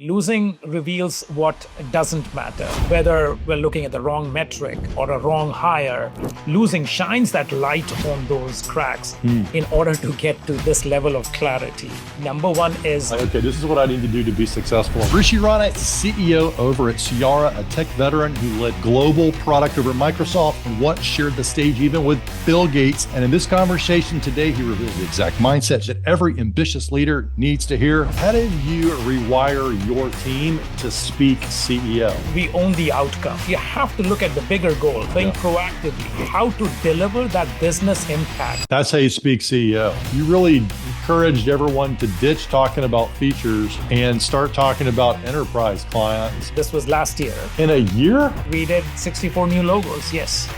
Losing reveals what doesn't matter. Whether we're looking at the wrong metric or a wrong hire, losing shines that light on those cracks in order to get to this level of clarity. Number one is okay, this is what I need to do to be successful. Rishi Rana is CEO over at Cyara, a tech veteran who led global product over at Microsoft and once shared the stage even with Bill Gates. And in this conversation today, he reveals the exact mindset that every ambitious leader needs to hear. How did you rewire your team to speak CEO? we own the outcome. You have to look at the bigger goal, think proactively, how to deliver that business impact. That's how you speak CEO. You really encouraged everyone to ditch talking about features and start talking about enterprise clients. This was last year. In a year? We did 64 new logos, yes.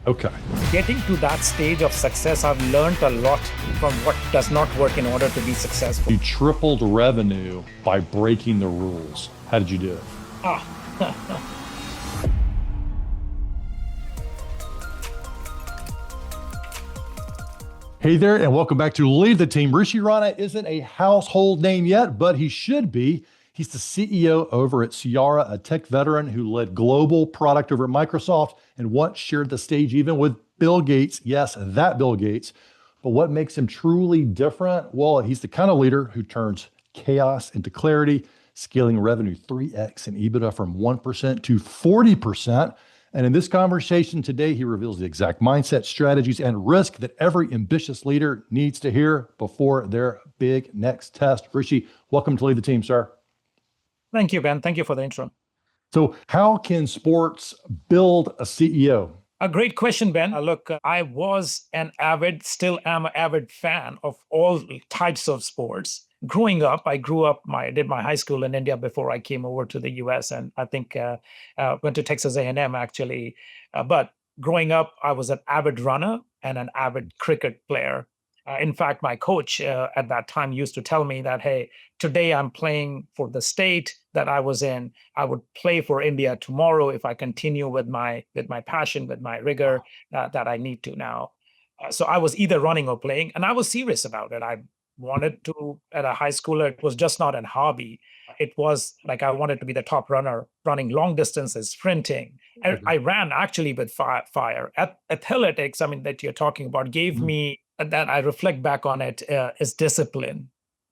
Okay. Getting to that stage of success, I've learned a lot from what does not work in order to be successful. You tripled revenue by breaking the rules. How did you do it? Hey there, and welcome back to Lead the Team. Rishi Rana isn't a household name yet, but he should be. He's the CEO over at Cyara, a tech veteran who led global product over at Microsoft and once shared the stage even with Bill Gates. Yes, that Bill Gates. But what makes him truly different? Well, he's the kind of leader who turns chaos into clarity, scaling revenue 3x and EBITDA from 1% to 40%. And in this conversation today, he reveals the exact mindset, strategies, and risk that every ambitious leader needs to hear before their big next test. Rishi, welcome to Lead the Team, sir. Thank you, Ben. Thank you for the intro. So how can sports build a CEO? A great question, Ben. Look, I was still am an avid fan of all types of sports. Growing up, I did my high school in India before I came over to the US, and I think went to Texas A&M actually. But growing up, I was an avid runner and an avid cricket player. In fact, my coach at that time used to tell me that, hey, today I'm playing for the state that I was in. I would play for India tomorrow if I continue with my passion, with my rigor that I need to now. So I was either running or playing, and I was serious about it. I wanted to, at a high schooler, it was just not a hobby. It was like I wanted to be the top runner, running long distances, sprinting. I ran actually with fire. Athletics, I mean, that you're talking about, gave me, that I reflect back on it, is discipline.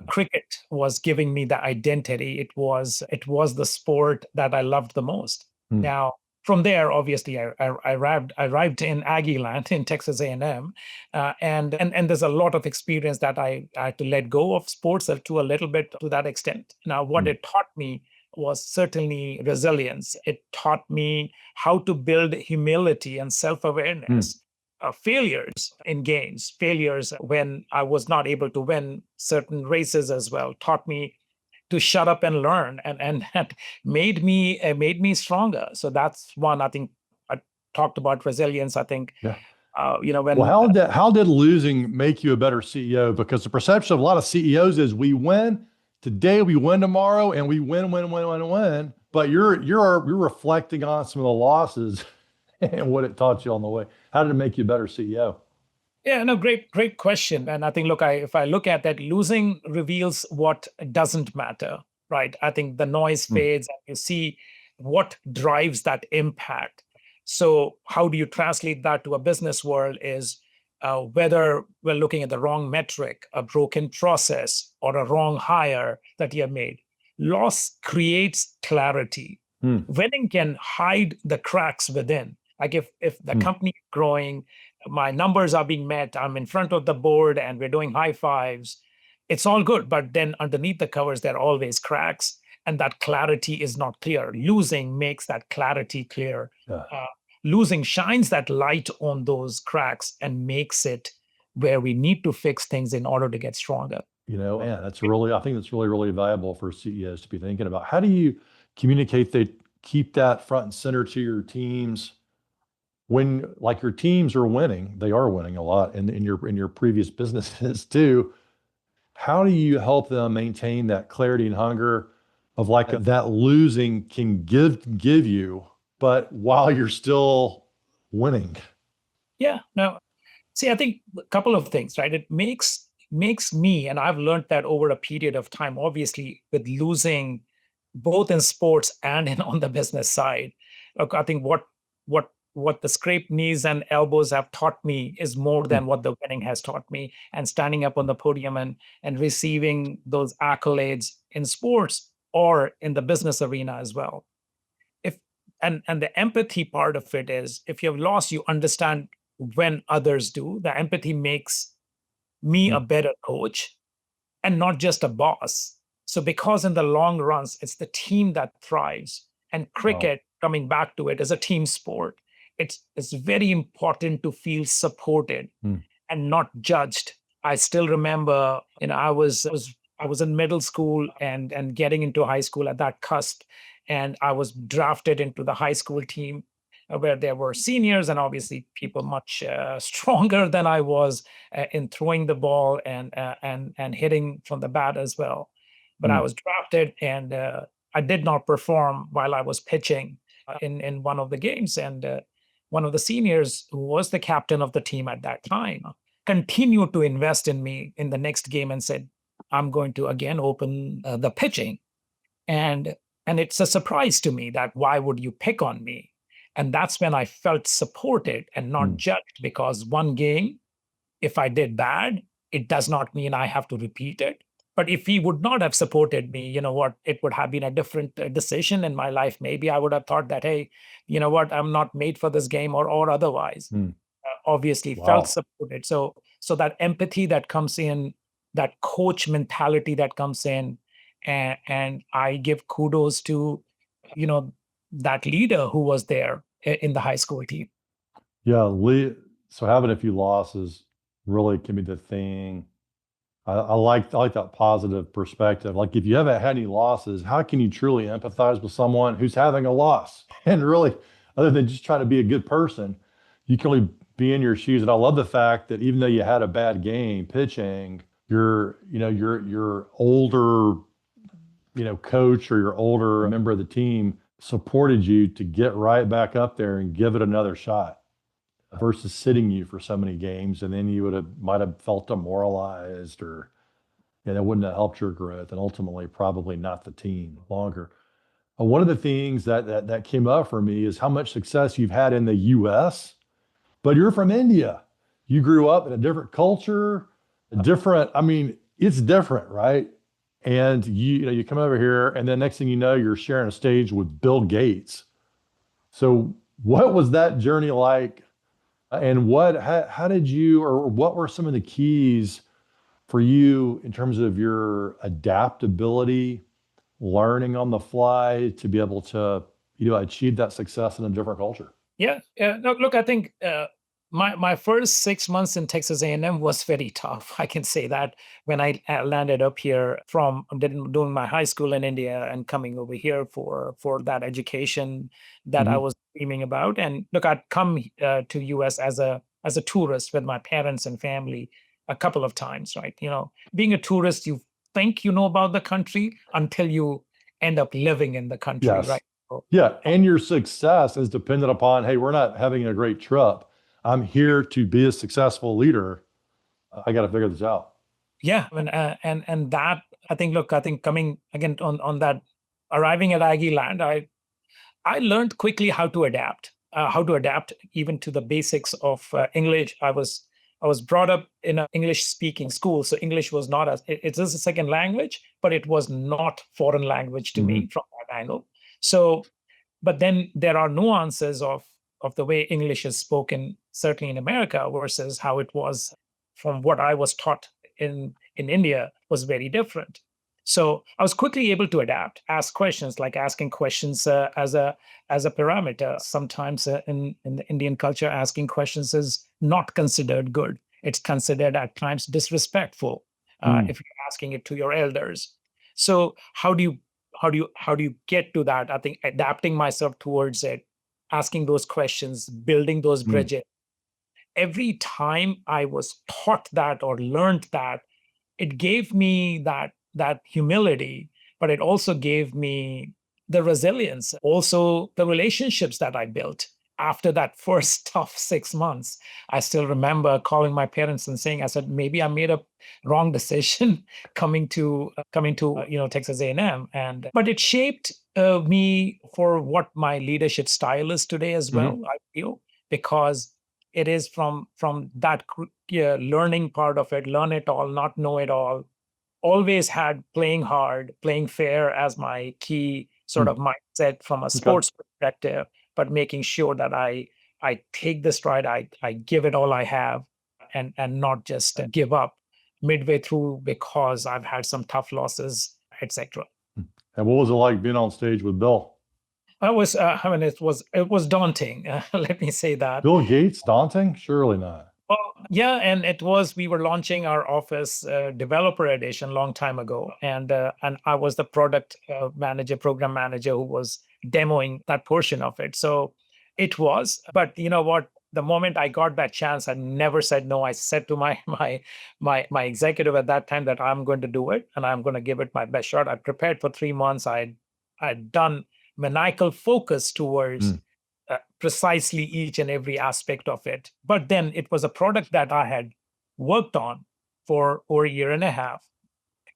Cricket was giving me the identity. It was the sport that I loved the most. Now, from there, obviously, I arrived in Aggie land in Texas A&M, and there's a lot of experience that I had to let go of sports to a little bit to that extent. Now, what it taught me was certainly resilience. It taught me how to build humility and self-awareness. Failures in games, failures when I was not able to win certain races as well, taught me to shut up and learn, and that made me stronger. So that's one. I think I talked about resilience. I think Yeah. when Well, how did losing make you a better CEO? Because the perception of a lot of CEOs is we win today, we win tomorrow, and we win. But you're reflecting on some of the losses and what it taught you on the way. How did it make you a better CEO? Yeah, no, great question. And I think, look, if I look at that, losing reveals what doesn't matter, right? I think the noise fades and you see what drives that impact. So how do you translate that to a business world is whether we're looking at the wrong metric, a broken process, or a wrong hire that you have made. Loss creates clarity. Winning can hide the cracks within. Like if the company is growing, my numbers are being met, I'm in front of the board and we're doing high fives, it's all good. But then underneath the covers, there are always cracks, and that clarity is not clear. Losing makes that clarity clear. Losing shines that light on those cracks and makes it where we need to fix things in order to get stronger. Man, I think that's really, really valuable for CEOs to be thinking about. How do you communicate keep that front and center to your teams when, like, your teams are winning? They are winning a lot in your previous businesses too. How do you help them maintain that clarity and hunger of like that losing can give you, but while you're still winning? Yeah, no. See, I think a couple of things, right? It makes makes me, and I've learned that over a period of time, obviously with losing both in sports and in on the business side. Look, I think what the scraped knees and elbows have taught me is more Hmm. than what the winning has taught me. And standing up on the podium and receiving those accolades in sports or in the business arena as well. If and the empathy part of it is, if you've lost, you understand when others do. The empathy makes me Hmm. a better coach and not just a boss. So, because in the long runs, it's the team that thrives. And Wow. cricket, coming back to it, is a team sport. It's very important to feel supported Hmm. and not judged. I still remember, I was in middle school and getting into high school at that cusp, and I was drafted into the high school team where there were seniors and obviously people much stronger than I was in throwing the ball and hitting from the bat as well. But I Hmm. was drafted and I did not perform while I was pitching in one of the games, and one of the seniors who was the captain of the team at that time continued to invest in me in the next game and said, I'm going to again open the pitching. And and it's a surprise to me that why would you pick on me? And that's when I felt supported and not Hmm. judged, because one game, if I did bad, it does not mean I have to repeat it. But if he would not have supported me, you know what, it would have been a different decision in my life. Maybe I would have thought that, hey, you know what, I'm not made for this game, or otherwise. Hmm. Obviously felt Wow. supported. So that empathy that comes in, that coach mentality that comes in, and I give kudos to, you know, that leader who was there in the high school team. Yeah, so having a few losses really can be the thing. I like that positive perspective. Like if you haven't had any losses, how can you truly empathize with someone who's having a loss? And really, other than just trying to be a good person, you can really be in your shoes. And I love the fact that even though you had a bad game pitching, your older, coach or your older member of the team supported you to get right back up there and give it another shot versus sitting you for so many games, and then you might have felt demoralized, or that wouldn't have helped your growth, and ultimately probably not the team longer. One of the things that came up for me is how much success you've had in the U.S., but you're from India. You grew up in a different culture, a different. I mean, it's different, right? And you come over here, and then next thing you know, you're sharing a stage with Bill Gates. So, what was that journey like? And how did you, or what were some of the keys for you in terms of your adaptability, learning on the fly to be able to, achieve that success in a different culture? Yeah, yeah. No, look, I think my first 6 months in Texas A&M was very tough. I can say that when I landed up here from doing my high school in India and coming over here for that education that I Hmm. was dreaming about. And look, I'd come to US as a tourist with my parents and family a couple of times, right? You know, being a tourist, you think you know about the country until you end up living in the country, Yes. right? So, Yeah. And your success is dependent upon, hey, we're not having a great trip. I'm here to be a successful leader. I got to figure this out. yeah, I mean, and that, I think, look, I think coming again on that, arriving at Aggie land, I learned quickly how to adapt even to the basics of English. I was brought up in an English speaking school, so English was not as it is a second language, but it was not foreign language to Hmm. me from that angle. So, but then there are nuances of the way English is spoken, certainly in America, versus how it was from what I was taught in India was very different. So I was quickly able to adapt, ask questions, like asking questions as a parameter. Sometimes in the Indian culture, asking questions is not considered good. It's considered at times disrespectful Mm. if you're asking it to your elders. So how do you get to that? I think adapting myself towards it, asking those questions, building those Mm. bridges. Every time I was taught that or learned that, it gave me that humility, but it also gave me the resilience, also the relationships that I built. after that first tough 6 months, I still remember calling my parents and saying, I said, maybe I made a wrong decision coming to Texas A&M, and but it shaped me for what my leadership style is today as well. Hmm. I feel because it is from that learning part of it, learn it all, not know it all, always had playing hard, playing fair as my key sort of mindset from a Okay. sports perspective, but making sure that I take the stride, I give it all I have, and not just give up midway through because I've had some tough losses, etc. And what was it like being on stage with Bill? I mean, it was daunting. Let me say that. Bill Gates, daunting? Surely not. Well, yeah, and we were launching our Office Developer Edition long time ago, and I was the product manager, program manager who was demoing that portion of it. So it was, but you know what? The moment I got that chance, I never said no. I said to my my executive at that time that I'm going to do it and I'm going to give it my best shot. I prepared for 3 months. I'd done maniacal focus towards Mm. precisely each and every aspect of it. But then it was a product that I had worked on for over a year and a half,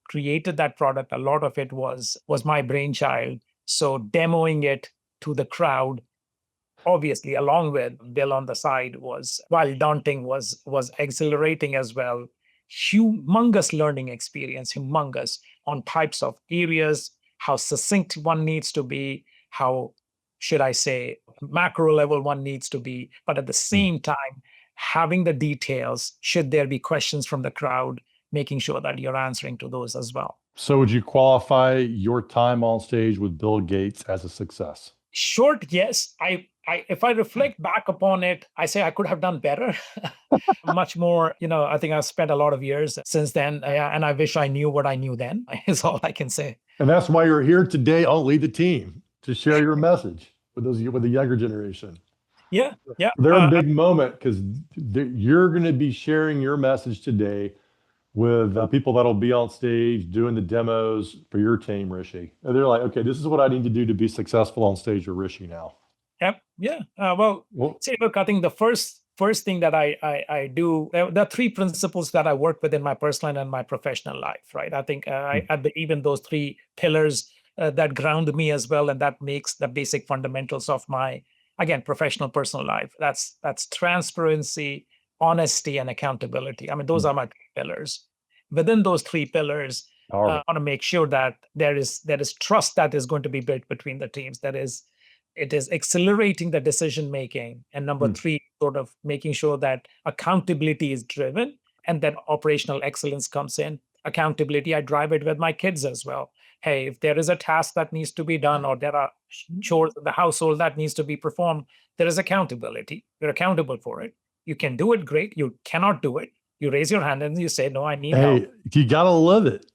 created that product. A lot of it was my brainchild. So demoing it to the crowd, obviously along with Bill on the side, was, while daunting, was exhilarating as well. Humongous learning experience, humongous, on types of areas, how succinct one needs to be, how should I say macro level one needs to be, but at the Mm. same time having the details should there be questions from the crowd, making sure that you're answering to those as well. So would you qualify your time on stage with Bill Gates as a success? Short, yes. I if I reflect back upon it, I say I could have done better. Much more, I think I've spent a lot of years since then, and I wish I knew what I knew then, is all I can say. And that's why you're here today on Lead the Team to share your message with the younger generation. Yeah, yeah. They're a big moment because you're going to be sharing your message today with people that'll be on stage doing the demos for your team, Rishi. And they're like, okay, this is what I need to do to be successful on stage with Rishi now. Yep. Yeah. Well, Well, see, look, I think the first thing that I do, there are three principles that I work with in my personal and my professional life, right? I think I believe in those three pillars that ground me as well, and that makes the basic fundamentals of my, again, professional personal life. That's transparency, honesty, and accountability. I mean, those are my three pillars. Within those three pillars, I powerful. want to make sure that there is trust that is going to be built between the teams. It is accelerating the decision making, and number Mm. three, sort of making sure that accountability is driven and that operational excellence comes in. Accountability, I drive it with my kids as well. Hey, if there is a task that needs to be done, or there are chores in the household that needs to be performed, there is accountability. You're accountable for it. You can do it, great. You cannot do it, you raise your hand and you say, no, I need help. Hey, you got to live it.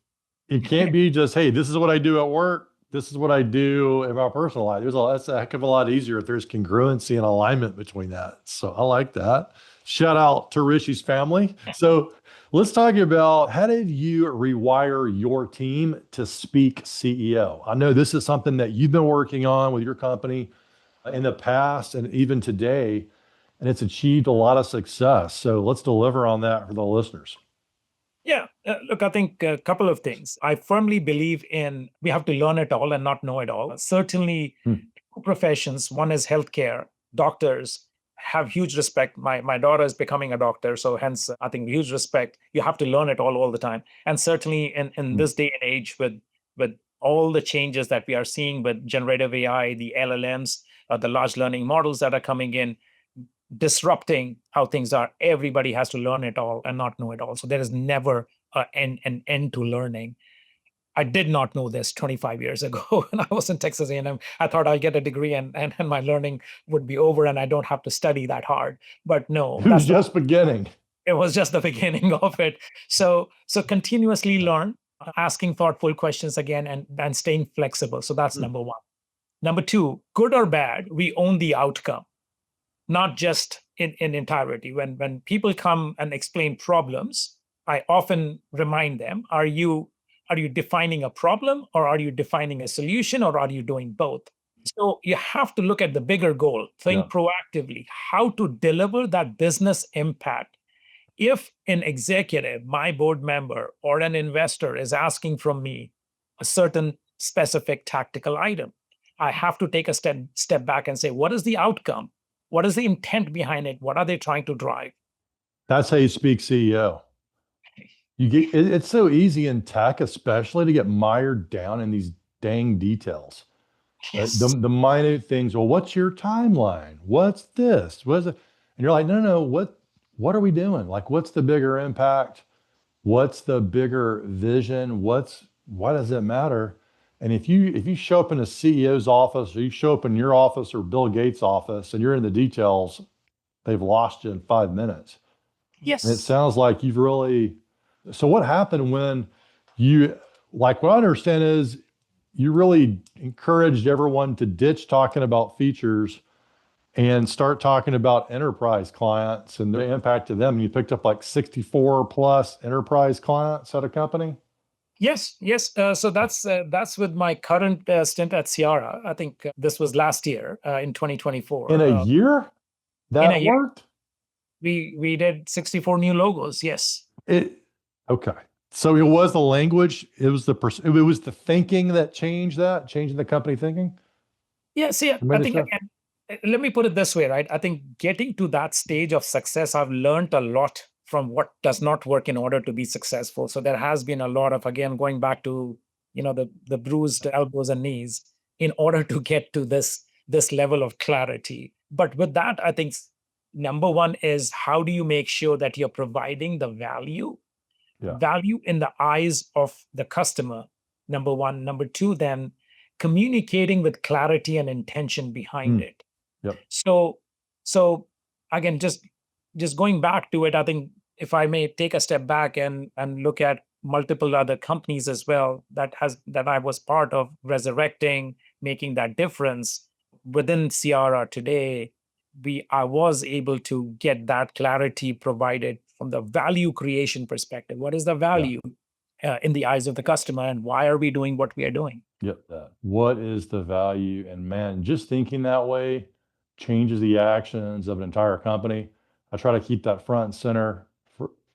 It can't be just, hey, this is what I do at work. This is what I do in my personal life. That's a heck of a lot easier if there's congruency and alignment between that. So I like that. Shout out to Rishi's family. So let's talk about, how did you rewire your team to speak CEO? I know this is something that you've been working on with your company in the past and even today, and it's achieved a lot of success. So let's deliver on that for the listeners. Yeah, look, I think a couple of things. I firmly believe in we have to learn it all and not know it all. Certainly, Hmm. two professions. One is healthcare. Doctors have huge respect. My daughter is becoming a doctor, so hence I think huge respect. You have to learn it all the time. And certainly in Hmm. this day and age, with all the changes that we are seeing with generative AI, the LLMs, the large learning models that are coming in, disrupting how things are. Everybody has to learn it all and not know it all. So there is never an end to learning. I did not know this 25 years ago when I was in Texas A&M. I thought I'll get a degree and my learning would be over and I don't have to study that hard. But no, It was just beginning. it was just the beginning of it. So continuously learn, asking thoughtful questions again, and staying flexible. So that's Hmm. number one. Number two, good or bad, we own the outcome, not just in entirety. When people come and explain problems, I often remind them, are you defining a problem, or are you defining a solution, or are you doing both? So you have to look at the bigger goal, Yeah. think proactively, how to deliver that business impact. If an executive, my board member, or an investor is asking from me a certain specific tactical item, I have to take a step back and say, what is the outcome? What is the intent behind it? What are they trying to drive? That's how you speak CEO. It's so easy in tech, especially to get mired down in these dang details. Yes. The minute things. Well, what's your timeline? What's this? What's it? And you're like, no, no, no. What are we doing? Like, what's the bigger impact? What's the bigger vision? Why does it matter? And if you show up in a CEO's office or you show up in your office or Bill Gates' office and you're in the details, they've lost you in 5 minutes. And it Yes. sounds like you've really. So what happened when you, like, what I understand is you really encouraged everyone to ditch talking about features and start talking about enterprise clients and the impact to them. You picked up like 64 plus enterprise clients at a company Yes, yes. So that's with my current stint at Ciara. I think this was last year in in 2024. a year. In a That year, worked. we did 64 new logos. Yes. It okay. So it was the language. It was the thinking that changed that, changing the company thinking. Yeah, see, That I made a think shift. again, let me put it this way, right? I think getting to that stage of success, I've learned a lot from what does not work in order to be successful. So there has been a lot of, again, going back to, the bruised elbows and knees in order to get to this level of clarity. But with that, I think number one is how do you make sure that you're providing the Yeah. value in the eyes of the customer, number one. Number two, then communicating with clarity and intention behind Mm, it. yep. So so again, just going back to it, I think if I may take a step back and look at multiple other companies as well that I was part of resurrecting, making that difference within Ciara today, we I was able to get that clarity provided from the value creation perspective. What is the Yeah. value in the eyes of the customer, and why are we doing what we are doing? Yep. That. What is the value? And man, just thinking that way changes the actions of an entire company. I try to keep that front and center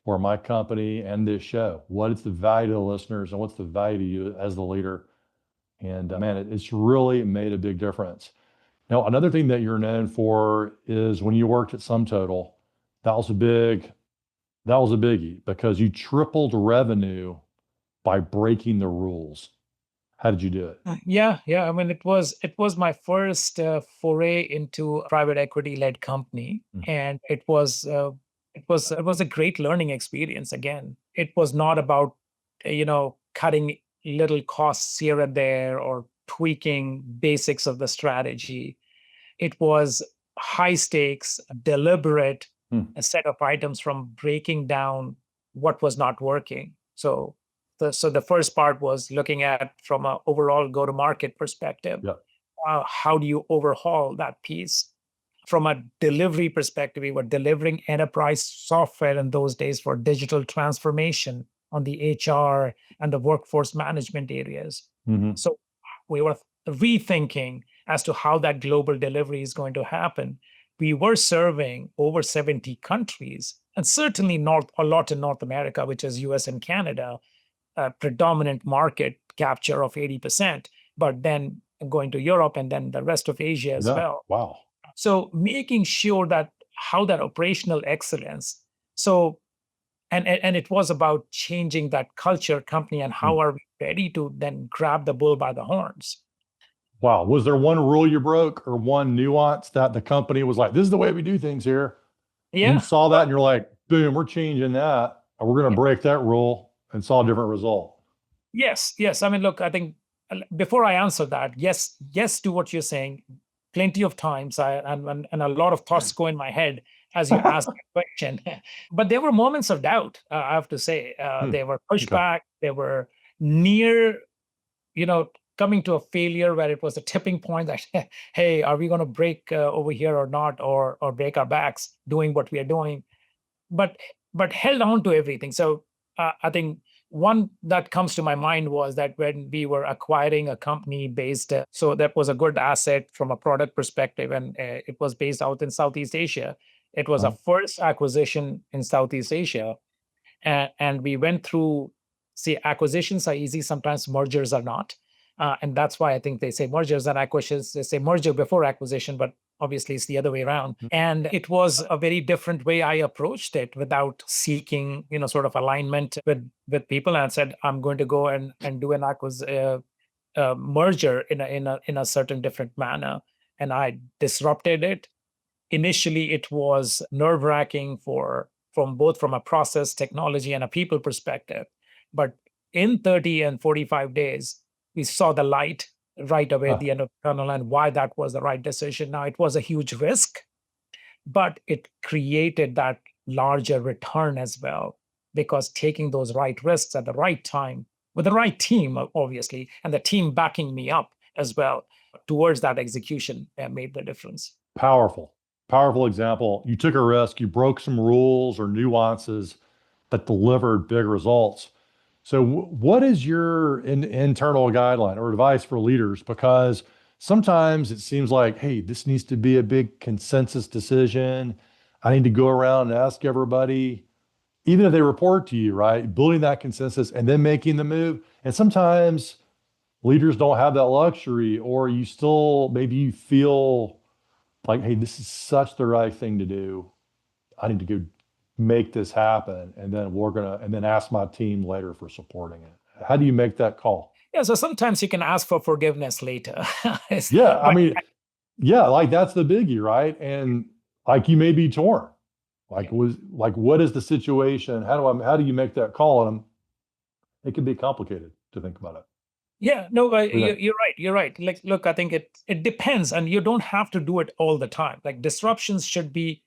for my company and this show. What is the value to the listeners and what's the value to you as the leader? And man, it's really made a big difference. Now, another thing that you're known for is when you worked at SumTotal, that was a big, that was a biggie because you tripled revenue by breaking the rules. How did you do it? Yeah. I mean, it was my first foray into a private equity led company, Mm. and it was a great learning experience. Again, it was not about cutting little costs here and there or tweaking basics of the strategy. It was high stakes, deliberate Hmm. a set of items from breaking down what was not working. So the first part was looking at from an overall go to market perspective. Yeah. How do you overhaul that piece? From a delivery perspective, we were delivering enterprise software in those days for digital transformation on the HR and the workforce management areas. Hmm. So we were rethinking as to how that global delivery is going to happen. We were serving over 70 countries, and certainly a lot in North America, which is US and Canada, a predominant market capture of 80%, but then going to Europe and then the rest of Asia as Yeah. well. Wow. So making sure that how that operational excellence. So and it was about changing that culture company, and Hmm. how are we ready to then grab the bull by the horns. Wow. Was there one rule you broke or one nuance that the company was like, this is the way we do things here? And you Yeah. saw that Well, and you're like, boom, we're changing that. Or we're going to yeah. break that rule and saw a different result. Yes. I mean, look, I think before I answer that, yes to what you're saying. Plenty of times, and a lot of thoughts go in my head as you ask that question. But there were moments of doubt. I have to say, Hmm. there were Okay. pushback. There were near, coming to a failure where it was a tipping point that, hey, are we going to break over here or not, or break our backs doing what we are doing? But held on to everything. So I think One that comes to my mind was that when we were acquiring a company based, so that was a good asset from a product perspective, and it was based out in Southeast Asia. It was a first acquisition in Southeast Asia, and we went through. See, acquisitions are easy, sometimes mergers are not. And that's why I think they say mergers and acquisitions, they say merger before acquisition, but obviously it's the other way around. And it was a very different way I approached it without seeking, sort of alignment with people. And I said, I'm going to go and do an merger in a certain different manner. And I disrupted it. Initially it was nerve-wracking from a process, technology, and a people perspective, but in 30 and 45 days we saw the light right away at Uh, the end of the tunnel, and why that was the right decision. Now, it was a huge risk, but it created that larger return as well, because taking those right risks at the right time with the right team, obviously, and the team backing me up as well towards that execution, made the difference. Powerful, powerful example. You took a risk, you broke some rules or nuances that delivered big results. So, what is your internal guideline or advice for leaders? Because sometimes it seems like, hey, this needs to be a big consensus decision. I need to go around and ask everybody, even if they report to you, right? Building that consensus and then making the move. And sometimes leaders don't have that luxury, or you still maybe you feel like, hey, this is such the right thing to do. I need to go make this happen. And then and then ask my team later for supporting it. How do you make that call? Yeah, so sometimes you can ask for forgiveness later. Yeah, I But mean, yeah, like that's the biggie, right? And like you may be torn. yeah, What is the situation? How do you make that call? And it can be complicated to think about it. yeah, no, What do you think? you're right. You're right. Like, look, I think it depends, and you don't have to do it all the time. Like, disruptions should be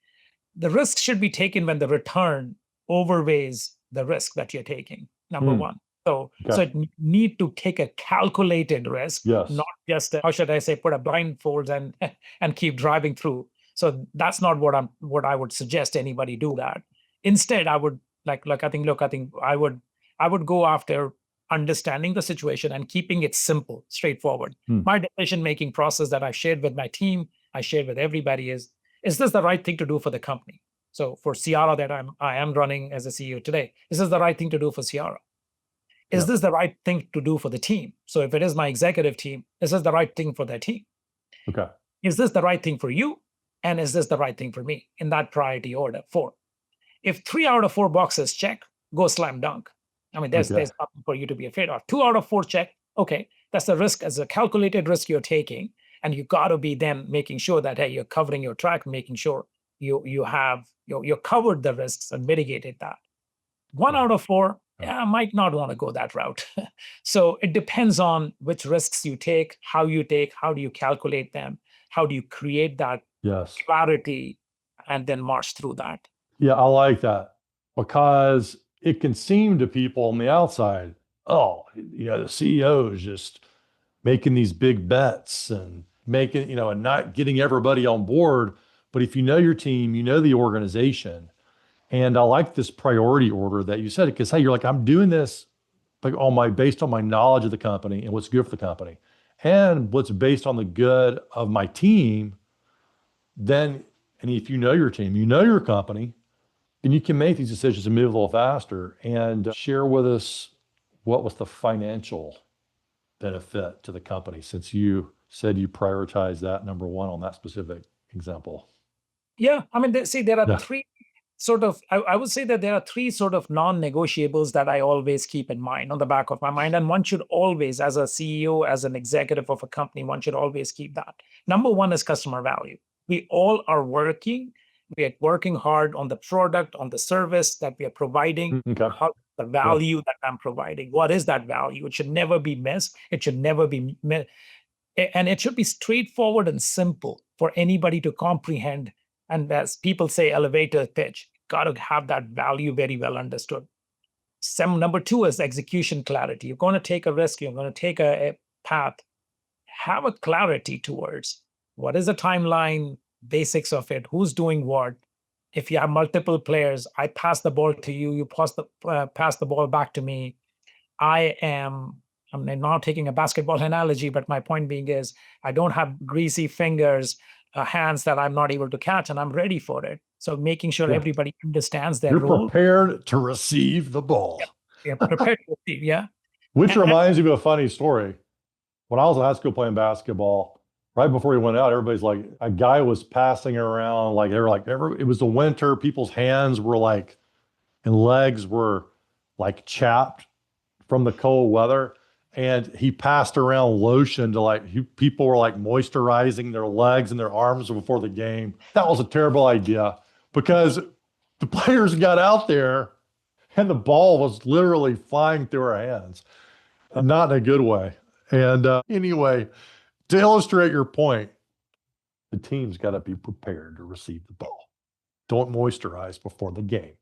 the risk should be taken when the return overweighs the risk that you're taking. Number Hmm. one. So Okay. need to take a calculated risk, not Yes. just how should I say, put a blindfold and and keep driving through. So that's not what I would suggest anybody do that. Instead, I would like I think look I think I would go after understanding the situation and keeping it simple, straightforward. Hmm. My decision making process that I shared with my team, I shared with everybody is this the right thing to do for the company? So for Ciara that I am running as a CEO today, is this the right thing to do for Ciara? Is Yeah. this the right thing to do for the team? So if it is my executive team, is this the right thing for their team? Okay. Is this the right thing for you? And is this the right thing for me? In that priority order. Four. If 3 out of 4 boxes check, go slam dunk. I mean, Okay. there's nothing for you to be afraid of. 2 out of 4 check, okay, that's a risk, as a calculated risk you're taking, and you got to be then making sure that, hey, you're covering your track, making sure you're covered the risks and mitigated that. One Right. out of four, Yeah. yeah, I might not want to go that route. So it depends on which risks you take, how do you calculate them, how do you create that Yes. clarity, and then march through that. Yeah, I like that because it can seem to people on the outside, oh, the CEO is just making these big bets and and not getting everybody on board. But if you know your team, you know the organization. And I like this priority order that you said because hey, you're like, I'm doing this like based on my knowledge of the company and what's good for the company and what's based on the good of my team, then and if you know your team, you know your company, then you can make these decisions and move a little faster and share with us what was the financial benefit to the company since you said you prioritize that number one on that specific example. Yeah, I mean, see, there are Yeah. three sort of, I would say that there are three sort of non-negotiables that I always keep in mind on the back of my mind. And one should always, as a CEO, as an executive of a company, one should always keep that. Number one is customer value. We all are we are working hard on the product, on the service that we are providing, Okay. how the Yeah. value that I'm providing. What is that value? It should never be missed. It should never be and it should be straightforward and simple for anybody to comprehend. And as people say, elevator pitch, got to have that value very well understood. Number two is execution clarity. You're going to take a risk, you're going to take a path, have a clarity towards what is the timeline, basics of it, who's doing what. If you have multiple players, I pass the ball to you, you pass the ball back to me. I'm now taking a basketball analogy, but my point being is I don't have greasy fingers, hands that I'm not able to catch, and I'm ready for it. So making sure Yeah. everybody understands their You're role. prepared to receive the ball. Yeah, yeah, prepared to receive, yeah. Which And reminds me of a funny story. When I was in high school playing basketball, right before he went out, everybody's like, a guy was passing around, like they were like, it was the winter. People's hands were like, and legs were like chapped from the cold weather. And he passed around lotion to like, people were like moisturizing their legs and their arms before the game. That was a terrible idea because the players got out there and the ball was literally flying through our hands, not in a good way. And anyway, to illustrate your point, the team's got to be prepared to receive the ball. Don't moisturize before the game.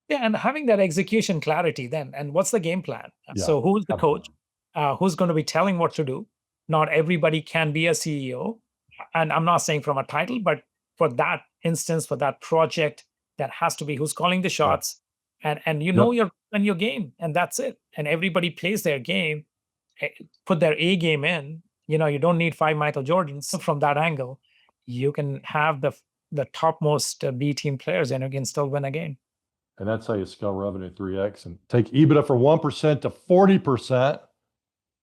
yeah, and having that execution clarity then, and what's the game plan? Yeah, So who's the have coach? fun. Who's going to be telling what to do? Not everybody can be a CEO. And I'm not saying from a title, but for that instance, for that project, that has to be who's calling the Yeah. shots. And you know Yep. your game, and that's it. And everybody plays their game, put their A game in. You don't need 5 Michael Jordans from that angle. You can have the topmost B team players, and you can still win a game. And that's how you scale revenue 3x and take EBITDA from 1% to 40%.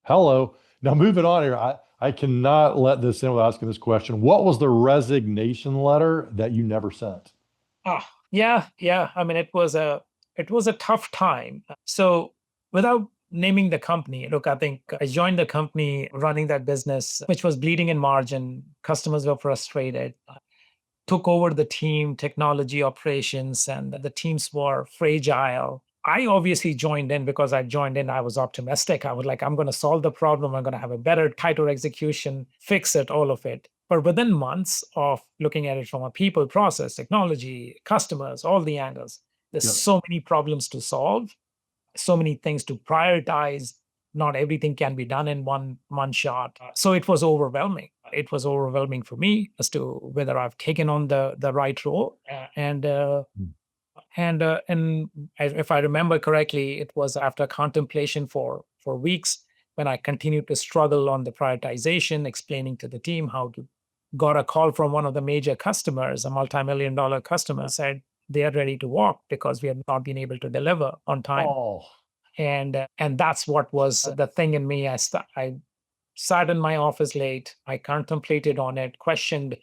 Hello. Now, moving on here, I cannot let this in without asking this question. What was the resignation letter that you never sent? Yeah, yeah. I mean, it was a tough time. So without naming the company, look, I think I joined the company running that business, which was bleeding in margin. Customers were frustrated. Took over the team, technology operations, and the teams were fragile. I obviously joined in because I joined in. I was optimistic. I was like, I'm going to solve the problem. I'm going to have a better, tighter execution, fix it, all of it. But within months of looking at it from a people, process, technology, customers, all the angles, there's Yep. so many problems to solve, so many things to prioritize. Not everything can be done in one shot. So it was overwhelming. It was overwhelming for me as to whether I've taken on the right role. Mm. And if I remember correctly, it was after contemplation for weeks when I continued to struggle on the prioritization, explaining to the team how to. Got a call from one of the major customers, a multi-million-dollar customer, said they are ready to walk because we have not been able to deliver on time. Oh, And that's what was the thing in me. I sat in my office late. I contemplated on it, questioned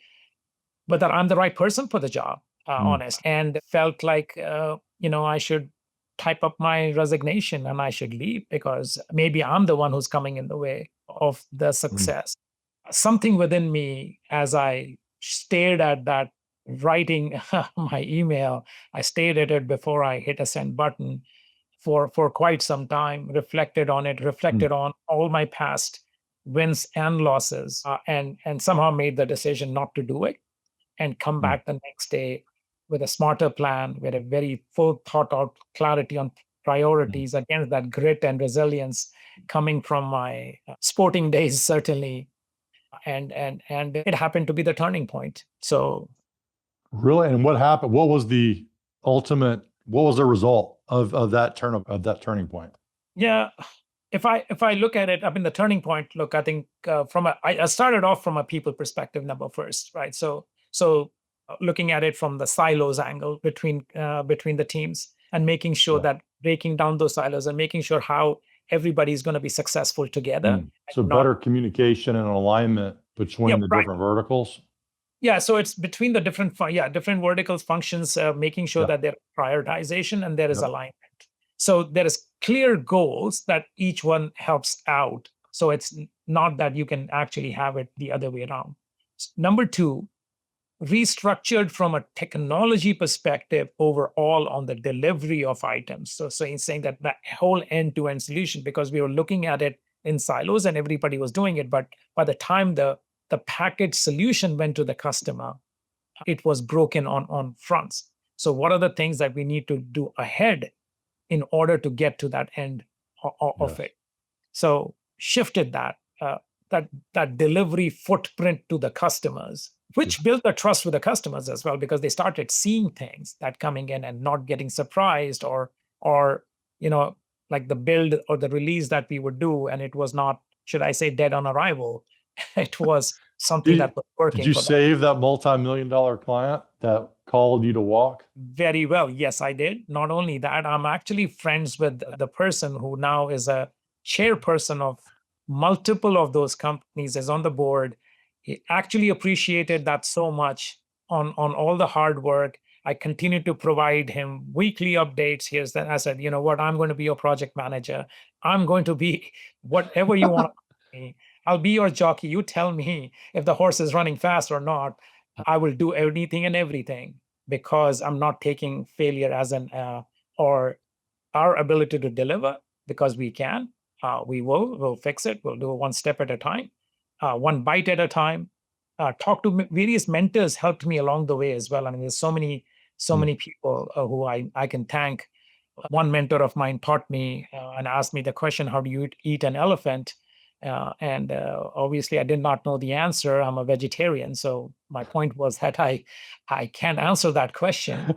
whether I'm the right person for the job, honest, and felt like I should type up my resignation and I should leave because maybe I'm the one who's coming in the way of the success. Something within me, as I stared at that writing my email, I stared at it before I hit a send button for quite some time, reflected on it, reflected on all my past wins and losses, and somehow made the decision not to do it and come back the next day with a smarter plan, with a very full thought out clarity on priorities against that grit and resilience coming from my sporting days, certainly. And it happened to be the turning point. So really? And what happened? What was the what was the result of that turning point? yeah, if I look at it, I mean, the turning point. Look, I think I started off from a people perspective, number first, right? So looking at it from the silos angle between the teams and making sure Yeah. that breaking down those silos and making sure how everybody's going to be successful together. So Not better communication and alignment yeah, between the right. different verticals. Yeah, so it's between the different verticals functions, making sure Yeah. that there is prioritization and there is Yep. alignment. So there is clear goals that each one helps out. So it's not that you can actually have it the other way around. Number two, restructured from a technology perspective overall on the delivery of items. So in saying that the whole end-to-end solution, because we were looking at it in silos and everybody was doing it, but by the time the package solution went to the customer, it was broken on fronts. So what are the things that we need to do ahead in order to get to that end of Yes. it? So shifted that delivery footprint to the customers, which built the trust with the customers as well, because they started seeing things that coming in and not getting surprised or you know like the build or the release that we would do, and it was not, should I say, dead on arrival. It was something Did, that was did working you for them. save that multi-million-dollar client that called you to walk? Very well. Yes, I did. Not only that, I'm actually friends with the person who now is a chairperson of multiple of those companies, is on the board. He actually appreciated that so much on all the hard work. I continue to provide him weekly updates. Here's that I said, you know what, I'm going to be your project manager. I'm going to be whatever you want to be. I'll be your jockey. You tell me if the horse is running fast or not. I will do anything and everything, because I'm not taking failure as an or our ability to deliver, because we can. We'll fix it. We'll do it one step at a time, one bite at a time. Talk to various mentors helped me along the way as well. I mean, there's so Mm. many people who I can thank. One mentor of mine taught me and asked me the question, "How do you eat an elephant?" And obviously, I did not know the answer. I'm a vegetarian, so my point was that I can't answer that question.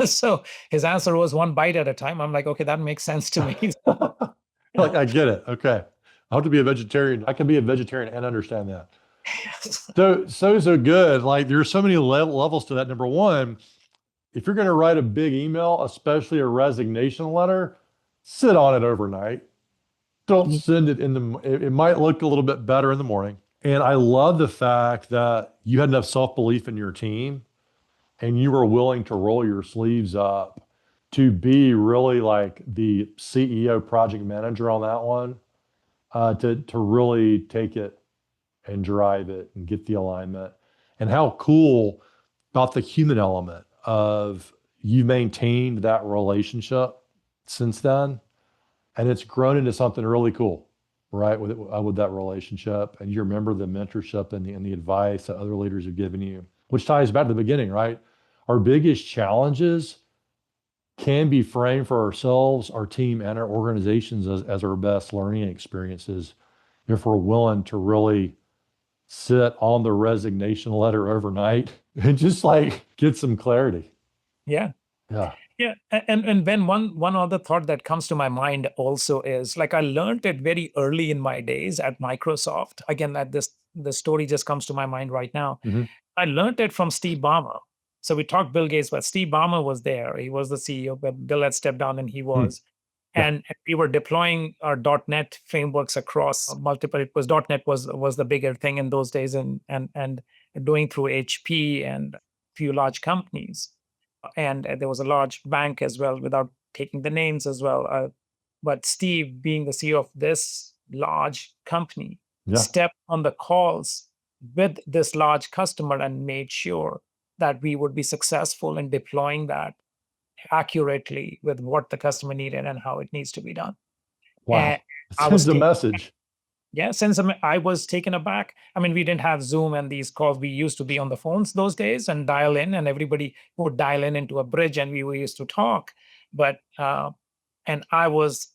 So his answer was one bite at a time. I'm like, okay, that makes sense to me. Like, I get it. Okay. I have to be a vegetarian. I can be a vegetarian and understand that. Yes. So good. Like, there's so many levels to that. Number one, if you're going to write a big email, especially a resignation letter, sit on it overnight. Don't send it in the, it might look a little bit better in the morning. And I love the fact that you had enough self-belief in your team and you were willing to roll your sleeves up to be really like the CEO project manager on that one, to really take it and drive it and get the alignment. And how cool about the human element of you maintained that relationship since then, and it's grown into something really cool, right? With that relationship, and you remember the mentorship and the advice that other leaders have given you, which ties back to the beginning, right? Our biggest challenges can be framed for ourselves, our team, and our organizations as our best learning experiences if we're willing to really sit on the resignation letter overnight and just like get some clarity. Yeah. Yeah. Yeah, and when one other thought that comes to my mind also is, like, I learned it very early in my days at Microsoft. Again, that the story just comes to my mind right now. Hmm. I learned it from Steve Ballmer. So we talked Bill Gates, but Steve Ballmer was there. He was the CEO, but Bill had stepped down and he Hmm. was. Yeah. And we were deploying our .NET frameworks across multiple. It was .NET was the bigger thing in those days, and doing through HP and few large companies. And there was a large bank as well, without taking the names as well. But Steve, being the CEO of this large company, Yeah. stepped on the calls with this large customer and made sure that we would be successful in deploying that accurately with what the customer needed and how it needs to be done. And Wow. It I was sends a taken, message. yeah, since I was taken aback. I mean, we didn't have Zoom and these calls. We used to be on the phones those days and dial in, and everybody would dial in into a bridge, and we were used to talk. But and I was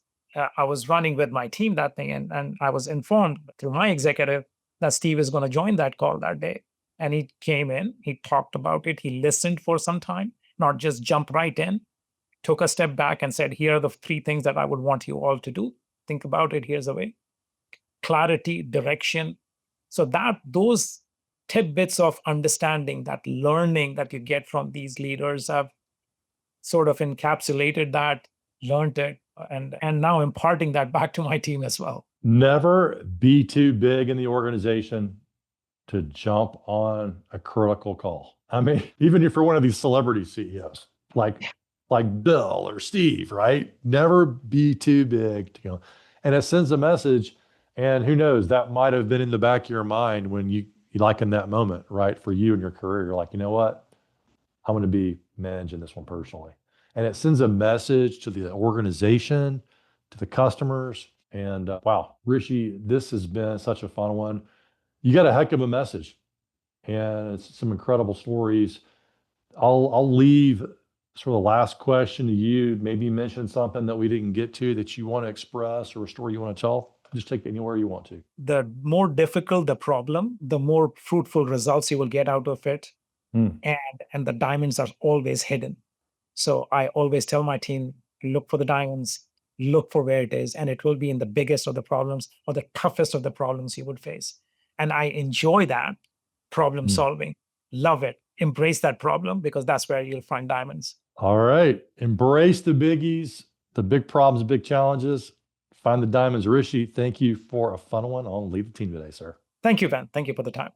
running with my team that thing, and I was informed through my executive that Steve is going to join that call that day. And he came in, he talked about it, he listened for some time, not just jump right in, took a step back and said, here are the three things that I would want you all to do. Think about it. Here's the way: clarity, direction. So that those tidbits of understanding, that learning that you get from these leaders, have sort of encapsulated that, learned it, and now imparting that back to my team as well. Never be too big in the organization to jump on a critical call. I mean, even if you're one of these celebrity CEOs, like Bill or Steve, right? Never be too big to go. And it sends a message. And who knows, that might have been in the back of your mind when you like in that moment, right? For you and your career, you're like, you know what? I'm going to be managing this one personally. And it sends a message to the organization, to the customers. And wow, Rishi, this has been such a fun one. You got a heck of a message and it's some incredible stories. I'll leave sort of the last question to you. Maybe mention something that we didn't get to that you want to express or a story you want to tell. Just take it anywhere you want to. The more difficult the problem, the more fruitful results you will get out of it. Hmm. And the diamonds are always hidden. So I always tell my team, look for the diamonds, look for where it is, and it will be in the biggest of the problems or the toughest of the problems you would face. And I enjoy that problem Hmm. solving. Love it. Embrace that problem because that's where you'll find diamonds. All right. Embrace the biggies, the big problems, big challenges. Find the diamonds. Rishi, thank you for a fun one on Lead the Team today, sir. Thank you, Ben. Thank you for the time.